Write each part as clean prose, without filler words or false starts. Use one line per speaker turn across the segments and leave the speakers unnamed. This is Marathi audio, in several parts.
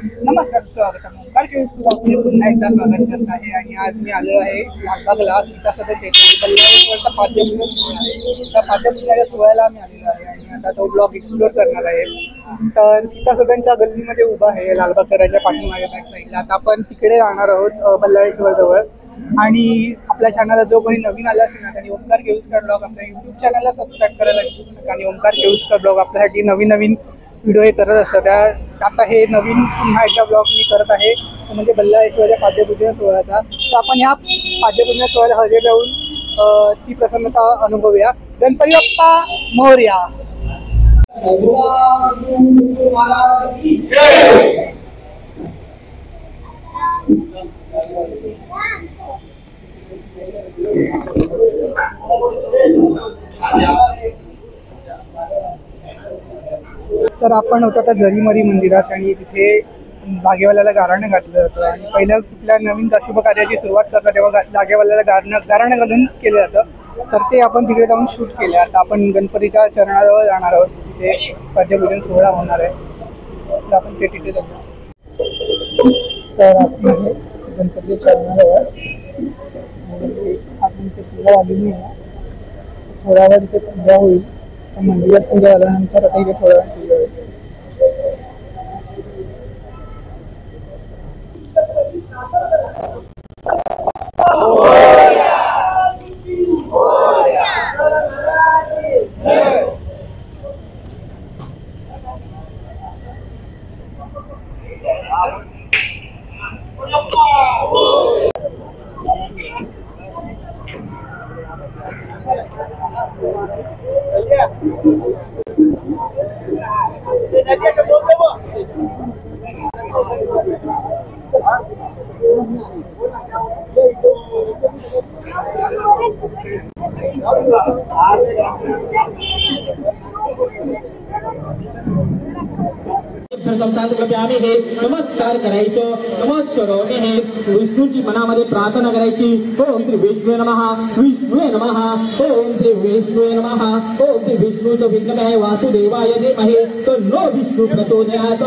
नमस्कार, स्वागत आहे. ओंकार केळकर पुन्हा एकदा स्वागत करत आहे. आणि आज मी आलो आहे लालबागला सीतासदन बल्लाळेश्वरचा पाद्यपूजन सोहळा आहे. त्या पाद्यपूजनाच्या सोहळ्याला आम्ही आलेलो आहे आणि आता तो ब्लॉग एक्सप्लोर करणार आहे. तर सीतासदनच्या गल्लीमध्ये उभा आहे लालबागच्या पाठीमागे बॅक साईडला. आता आपण तिकडे जाणार आहोत बल्लाळेश्वर जवळ. आणि आपल्या चॅनलला जो कोणी नवीन आला असेल ना त्यांनी ओंकार केळकर ब्लॉग आपल्या यूट्यूब चॅनलला सबस्क्राईब करायला विसरू नका. आणि ओंकार केळकर ब्लॉग आपल्यासाठी नवीन नवीन व्हिडिओ हे करत असतात. आता हे नवीन पुन्हा एकदा ब्लॉग मी करत आहे, म्हणजे बल्लाळेश्वरच्या पाद्यपूजन सोहळ्याचा. तर आपण या पाद्यपूजन सोहळ्याला हजेरी लावून ती प्रसन्नता अनुभवूया. गणपती बाप्पा मोरया. तर आपण होतो आता जरीमरी मंदिरात आणि तिथे जागेवाल्याला गाराणं घातलं जातं. आणि पहिल्या कुठल्या नवीन शुभ कार्याची सुरुवात करतात तेव्हा जागेवाल्याला गाराणं घालून केलं जातं. तर ते आपण तिकडे जाऊन शूट केले. आता आपण गणपतीच्या चरणाजवळ जाणार आहोत, तिथे पाद्यपूजन सोहळा होणार आहे. तर आपण ते तिथे जाऊ. तर आपण गणपतीच्या चरणाजवळ आपण इथे पूजा आलेली आहे. थोड्या वेळ तिथे पूजा होईल. मंदिरात पूजा झाल्यानंतर आता इथे थोड्या वेळ पूजा होईल.
नमस्कार करायचं. नमस्काराने हे विष्णूची मनामध्ये प्रार्थना करायची. ओम श्री विष्णू नमः, विष्णू नमः, ओम श्री विष्णू नमः, ओम श्री विष्णूच विघ्नमय वासुदेवाय धीमहि तन्नो विष्णु प्रचोदयात्.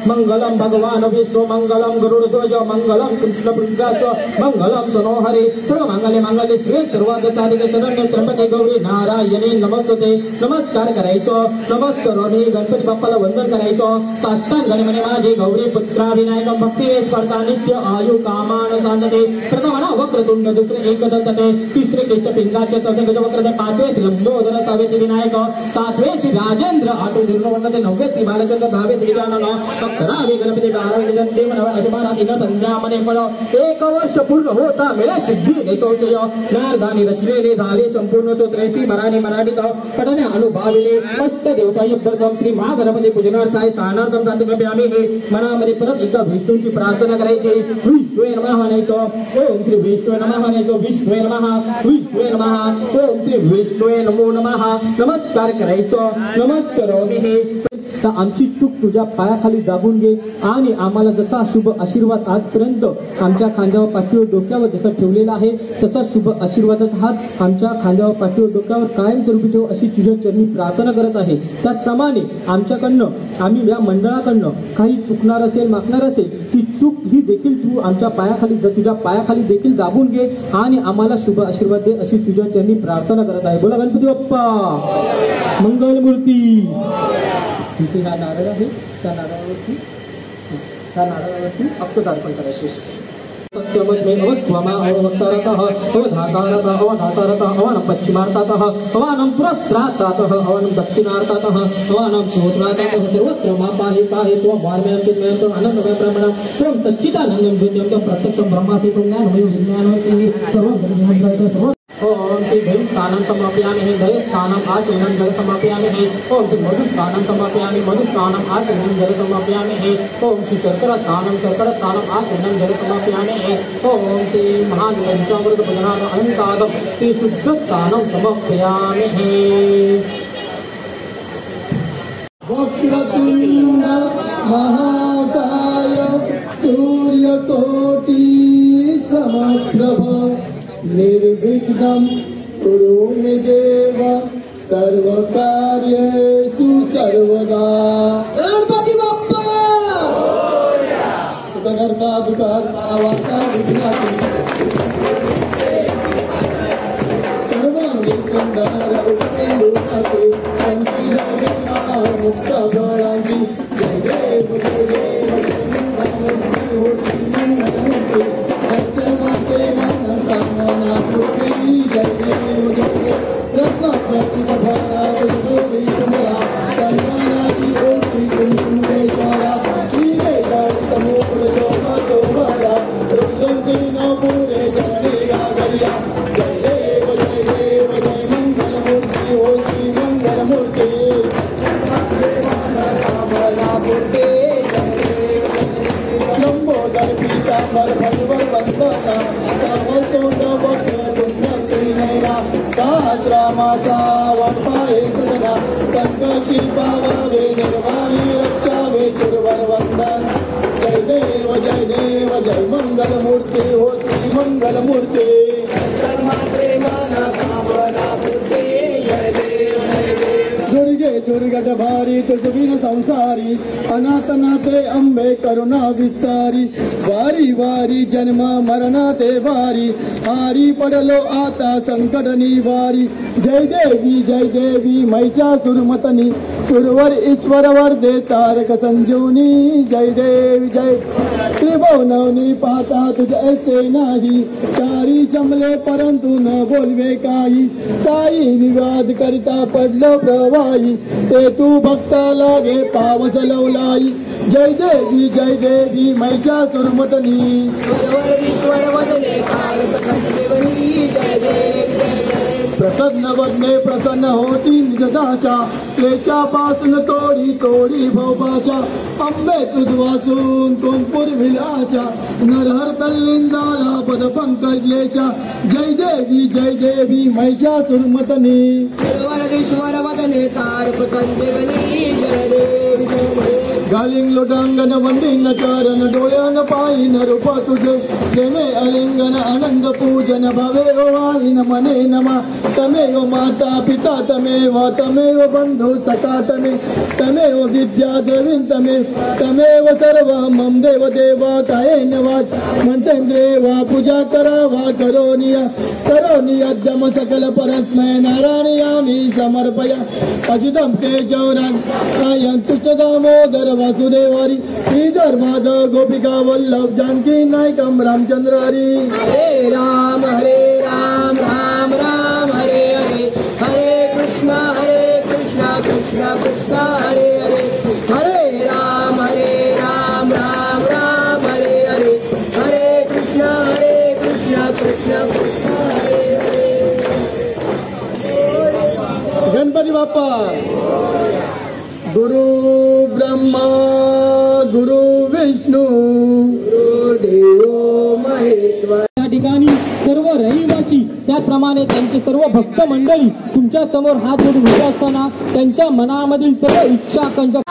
मंगलम भगवान विष्णु, मंगलम गरुडध्वज, मंगलम कृष्णपृष्ठाच, मंगलम तनोहरे. सर्वमंगले मंगले शिवे सर्वार्थसाधिके शरण्ये त्र्यंबके गौरी नारायणी नमस्ते. नमस्कार करायचं. नमस्काराने गणपती बाप्पाला वंदन करायचं. साष्टांग गणमने माझे गौरी पुत्राभिनायक भक्ती स्पर्धा नित्य आयु कामान साधते. प्रथमना वक्रतुंड, दुसरे एकदंतते, तिसरे केश पिंगाचे, चौथे गजवक्रते, पाचवे श्री लंबोदर, सहावे श्री विनायक, सातवे श्री राजेंद्र, आठवे निर्मवंते, नववे श्री बालचंद्र, दहावे श्री गजानन, अकरावे गणपती, बारावे गणपती, अशुभारा दिन संध्या मने फळ. 1 वर्ष पूर्ण होता मिळे सिद्धी देतोचय. नारदानी रचलेले झाले संपूर्ण चोत्रेसी मराठी मराठीत पठणे अनुभाविले. अष्ट देवता युद्धम श्री महागणपती पूजनार्थाय सानार्थम साधुकपे आम्ही हे मनामध्ये परत एकदा विष्णूची प्रार्थना करायची. विष्णू नमः म्हणायचं. ओम श्री विष्णू नमः म्हणायचं. विष्णू नमः, विष्णू नमः, ओम श्री विष्णू नमो नमः. नमस्कार करायचं. नमस्काराने हे आमची चूक तुझ्या पायाखाली दाबून घे आणि आम्हाला जसा शुभ आशीर्वाद आजपर्यंत आमच्या खांद्यावर पाठीवर डोक्यावर जसा ठेवलेला आहे तसा शुभ आशीर्वादाचा हात आमच्या खांद्यावर पाठीवर डोक्यावर कायमस्वरूपी ठेव अशी तुझ्या चरणी प्रार्थना करत आहे. त्याचप्रमाणे आमच्याकडनं आम्ही या मंडळाकडनं काही चुकणार असेल, मागणार असेल, ती चूक ही देखील तू आमच्या पायाखाली तुझ्या पायाखाली देखील दाबून घे आणि आम्हाला शुभ आशीर्वाद दे अशी तुझ्या चरणी प्रार्थना करत आहे. बोला गणपती बाप्पा मंगलमूर्ती. इथे हा नारळ आहे, त्या नारळावरती अक्षतार्पण करायचे. सत्यमस्मेवत्वमा अवतारतः अवधातारतः अवधातारतः अवनं पश्चिमार्थतः अवनं पुरस्त्रार्थतः अवनं दक्षिणार्थतः अवनं श्रोत्रार्थतः सर्वत्र मा पाहि पाहि त्वं वार्म्यं चिन्मयं त्वं आनन्दमय ब्रह्मणं त्वं सच्चिदानन्दं विद्यं त्वं प्रत्यक्षं ब्रह्मासि त्वं ज्ञानमयं विज्ञानं सर्वं ब्रह्मं. ओम श्री धैर्य स्थानं समापयामि हे धैर्य स्थानं आचमनं जल समापयामि हे. ओम श्री मधु स्थानं समापयामि मधु स्थानं आचमनं जल समापयामि हे. ओम श्री शर्करा स्थानं शर्करा स्थानं आचमनं जल समापयामि हे. ओम श्री महानिरंजनामृत भजनानं अनंतादं श्री शुद्ध स्थानं समापयामि हे. वक्रतुंड महाकाय सूर्यकोटि समप्रभ निर्विघ्नं कुरु मे देव सर्वकार्येषु सर्वदा. गणपती बाप्पा नरता दुःखाचा वाचा विघ्नाची सर्वांगी सुंदर उपकेंद्राचे मुक्त फळांची जय देव जय देव माते मन कामना पूर्वी जय देव जय देव रत्नाची भरा गौरी तुम्हाला सन्मानाची ओटी कुंकुमेश्वरा श्री वेदांत मोर शोभा तुम्हाला रुद्रंती न पुरे चरणी गागरिया जय देव जय मंगलमूर्ती हो श्री मंगलमूर्ती लंबोदर पीतांबर फलवर वंदना समतोंड वक्र पुण्यश्री नैना सहस्रामाचा वटपाये सदना संकटी पावावे निर्वाणी रक्षावे सुरवर वंदन जय देव जय मंगलमूर्ती हो श्री मंगलमूर्ती दुर्गे दुर्गट भारी तुझविन संसारी अनाथनाथे अंबे करुणा विस्तारी वारी वारी जन्म मरणाते वारी हारी पडलो आता संकट निवारी जय देवी महिषासुरमर्दिनी सुरवर ईश्वर वरदे तारक संजीवनी जय देवी जय त्रिभुवनी पाहता तुझे ऐसे नाही चारी जमले परंतु न बोलवे काही साई विवाद करिता पडलो प्रवाही ते तू भक्ता लागे पावस लवलाई जय देवी महिषासुरमर्दिनी प्रसन्न वदने प्रसन्न होती निजदाचा क्लेचा पासून तोडी तोडी भोपाच्या अंबे तुझ वाचून कोणपूर विलाच्या नरहर तल्लिंदाला पद पंकजलेच्या जय देवी महिषासुरमर्दिनी
ईश्वर वदने तारक संजीवनी जय देवी
गालिंग लोटांगण वंदिन चरण डोळ्यान पायीन रूप तुझे प्रेमे अलिंगन आनंद पूजन भवे ओवाळीन मने नमा तमेव माता पिता तमेव बंधु सखा तमेव विद्या देवीं तमेव सर्व मम देवा कायेन वाच मंत्रेंद्रे वा पूजा करावा करोनी अद्यम सकल परस्मय नारायणामि समर्पया अजितं केशवराज आयं कृष्ण दामोदर वासुदेवारी श्रीधर माधव गोपिका वल्लभ जानकी नायकम रामचंद्र हरी
हरे राम राम राम हरे हरे हरे कृष्णा कृष्णा कृष्णा हरे हरे राम राम राम हरे हरे कृष्णा कृष्णा कृष्णा हरे हरे
गणपती बाप्पा गुरु ब्रह्मा गुरु विष्णू गुरुदेव महेश्वर
या ठिकाणी सर्व रहिवासी त्याचप्रमाणे त्यांचे सर्व भक्त मंडळी तुमच्या समोर हात जोडून उभे असताना त्यांच्या मनामधील सर्व इच्छा आकांक्षा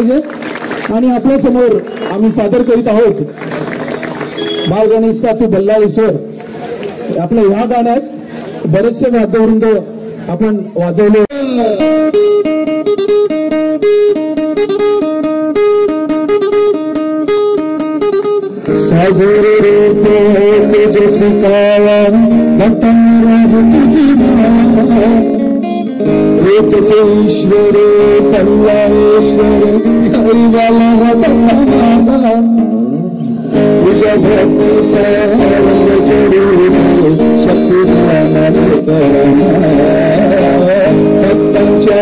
पाहिजे. आणि आपल्या समोर आम्ही सादर करीत आहोत बाल गणेशचा तू बल्लाळेश्वर. आपल्या ह्या गाण्यात बरेचसे वाद्यवृंद आपण वाजवले. साजरे रूपे जैसी काया घटन तुझी एक ईश्वर बल्लाळेश्वर हरिवाला माझा तुझ्या भक्तीचा रंग चढून शक्ती भक्तांच्या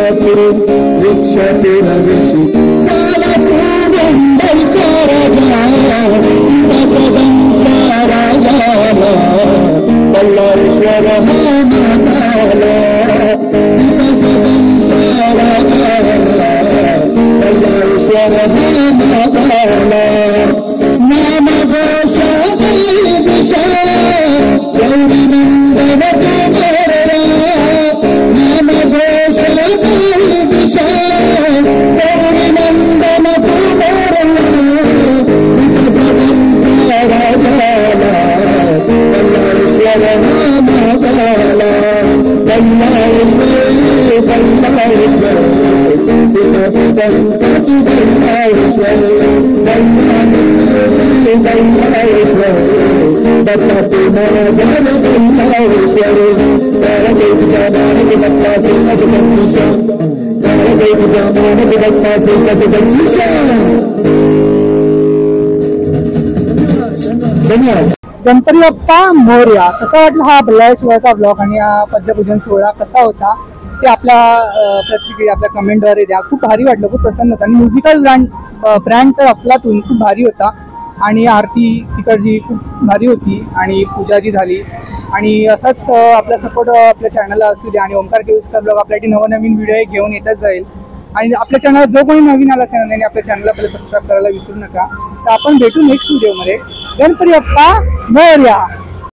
वृक्षातील विषी झाला तू मुंबईचा राजा सीता सदनचा राजा बल्लाळेश्वर हा माझा सीता सदनचा राजा बल्लाळेश्वर हा माझा नाम घोष दिशा गौरी नंदन तुमरा नाम घोष दिशा गौरी नंदन तुमरा सीता सदनचा राजा बल्लाळेश्वर हा माझा बल्लाळेश्वर बल्लाळेश्वर सीता सदनचा तू बल्लाळेश्वर बल्लाळेश्वर दत्ता तू माझा बल्लाळेश्वर तुझा मानक दत्ता सीता सदनची शान तुझा मानक दत्ता सीता सदनची शान. धन्यवाद.
गणपती बाप्पा मोरया. कसा वाटला हा बल्लाळेश्वरचा ब्लॉग आणि हा पद्मपूजन सोहळा कसा होता ते आपल्या प्रतिक्रिया आपल्या कमेंटद्वारे द्या. खूप भारी वाटलं, खूप प्रसन्न होतं आणि म्युझिकल ब्रँड तर अफलातून खूप भारी होता आणि आरती तिकडची खूप भारी होती आणि पूजा जी झाली आणि असाच आपला सपोर्ट आपल्या चॅनलला असू द्या आणि ओमकार केविस्कर ब्लॉग आपल्यासाठी नवनवीन व्हिडिओ घेऊन येतच जाईल. आणि आपल्या चॅनलला जो कोणी नवीन आला असेल त्यांनी आपल्या चॅनलला पहिले सबस्क्राईब करायला विसरू नका. तर आपण भेटू नेक्स्ट व्हिडिओमध्ये. गणपती बाप्पा मोरया.